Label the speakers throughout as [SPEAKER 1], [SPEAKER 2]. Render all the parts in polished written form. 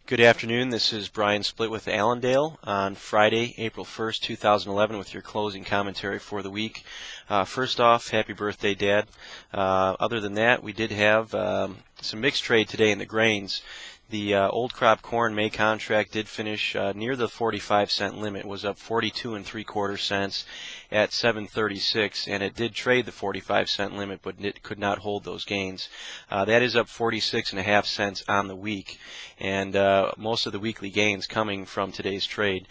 [SPEAKER 1] Good afternoon. This is Brian Split with Allendale on Friday, April 1st, 2011 with your closing commentary for the week. First off, happy birthday, Dad. Other than that, we did have some mixed trade today in the grains. The old crop corn May contract did finish near the 45-cent limit. It was up 42 3/4 cents at 7.36, and it did trade the 45-cent limit, but it could not hold those gains. That is up 46.5 cents on the week, and most of the weekly gains coming from today's trade.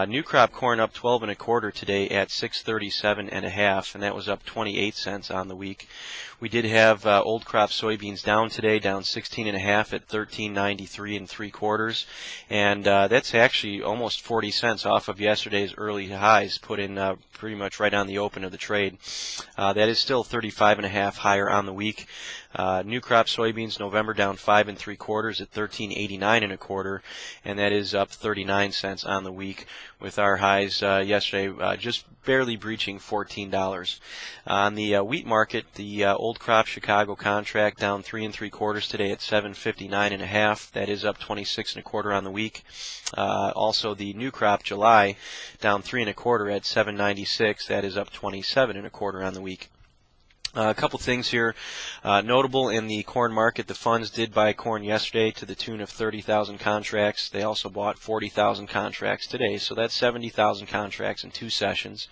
[SPEAKER 1] New crop corn up 12 1/4 today at 637.5, and that was up 28 cents on the week. We did have old crop soybeans down today, down 16.5 at 13.93 3/4, and that's actually almost 40 cents off of yesterday's early highs, put in pretty much right on the open of the trade. That is still 35.5 higher on the week. New crop soybeans November down 5 3/4 at 13.89 1/4, and that is up 39 cents on the week, with our highs yesterday just barely breaching $14. On the wheat market, the old crop Chicago contract down 3 3/4 today at 759.5. That is up 26 1/4 on the week. Also, the new crop July down 3 1/4 at 796. That is up 27 1/4 on the week. A couple things here notable in the corn market. The funds did buy corn yesterday to the tune of 30,000 contracts. They also bought 40,000 contracts today, so that's 70,000 contracts in 2 sessions.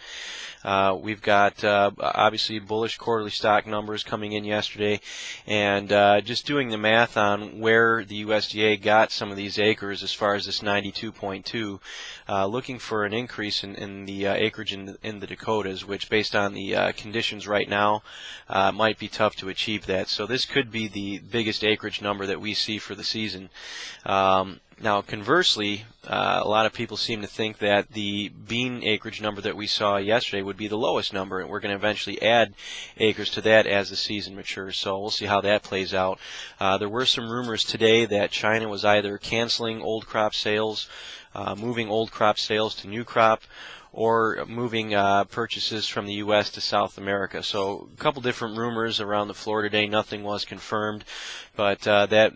[SPEAKER 1] We've got obviously bullish quarterly stock numbers coming in yesterday, and just doing the math on where the USDA got some of these acres as far as this 92.2, looking for an increase in the acreage in the Dakotas, which based on the conditions right now might be tough to achieve that. So this could be the biggest acreage number that we see for the season. Now, conversely, a lot of people seem to think that the bean acreage number that we saw yesterday would be the lowest number, and we're going to eventually add acres to that as the season matures. So we'll see how that plays out. There were some rumors today that China was either canceling old crop sales, moving old crop sales to new crop, or moving purchases from the U.S. to South America. So a couple different rumors around the floor today. Nothing was confirmed, but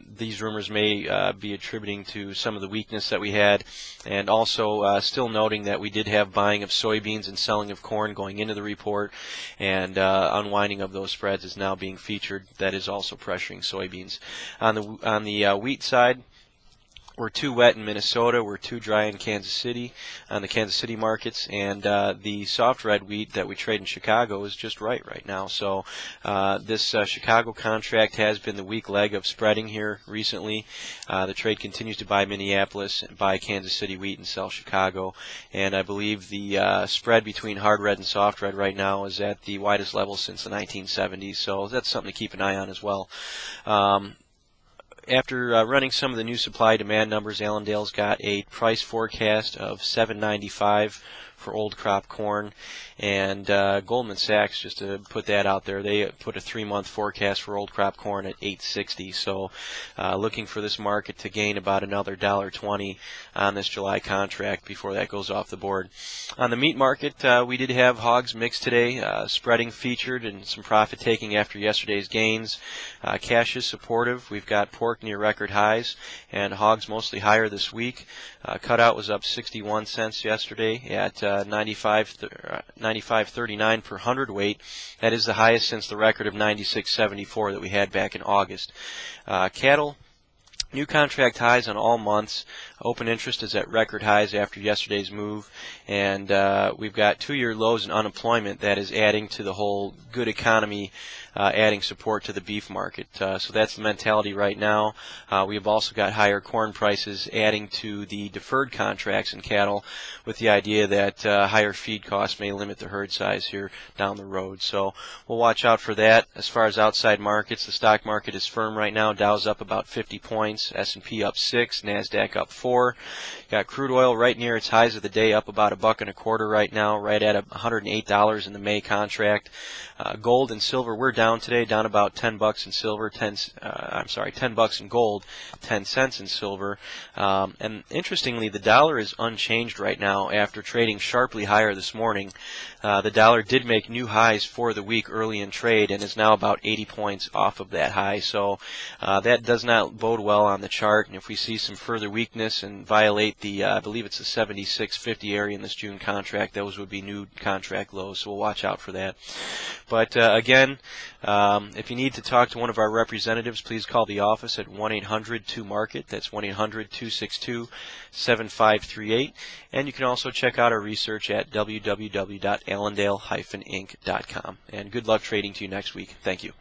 [SPEAKER 1] these rumors may be attributing to some of the weakness that we had, and also still noting that we did have buying of soybeans and selling of corn going into the report, and unwinding of those spreads is now being featured. That is also pressuring soybeans. On the wheat side, we're too wet in Minnesota, we're too dry in Kansas City, on the Kansas City markets, and the soft red wheat that we trade in Chicago is just right now. So this Chicago contract has been the weak leg of spreading here recently. The trade continues to buy Minneapolis, buy Kansas City wheat, and sell Chicago, and I believe the spread between hard red and soft red right now is at the widest level since the 1970s, so that's something to keep an eye on as well. After running some of the new supply-demand numbers, Allendale's got a price forecast of $7.95 for old crop corn, and Goldman Sachs, just to put that out there, they put a 3-month forecast for old crop corn at $8.60. So looking for this market to gain about another $1.20 on this July contract before that goes off the board. On the meat market, we did have hogs mixed today, spreading featured and some profit taking after yesterday's gains. Cash is supportive. We've got pork near record highs, and hogs mostly higher this week. Cutout was up 61 cents yesterday at 95.39 per hundredweight. That is the highest since the record of 96.74 that we had back in August. Cattle, new contract highs on all months. Open interest is at record highs after yesterday's move, and we've got 2-year lows in unemployment that is adding to the whole good economy, adding support to the beef market. So that's the mentality right now. We have also got higher corn prices adding to the deferred contracts in cattle, with the idea that higher feed costs may limit the herd size here down the road. So we'll watch out for that. As far as outside markets, the stock market is firm right now. Dow's up about 50 points, S&P up 6, NASDAQ up 4. Got crude oil right near its highs of the day, up about $1.25 right now, right at $108 in the May contract. Gold and silver, we're down today, down about $10 in silver, $10 in gold, 10 cents in silver. And interestingly, the dollar is unchanged right now after trading sharply higher this morning. The dollar did make new highs for the week early in trade and is now about 80 points off of that high. So that does not bode well on the chart, and if we see some further weakness and violate the, I believe it's the 76.50 area in this June contract, those would be new contract lows, so we'll watch out for that. But again, if you need to talk to one of our representatives, please call the office at 1-800-2-MARKET. That's 1-800-262-7538. And you can also check out our research at www.allendale-inc.com. And good luck trading to you next week. Thank you.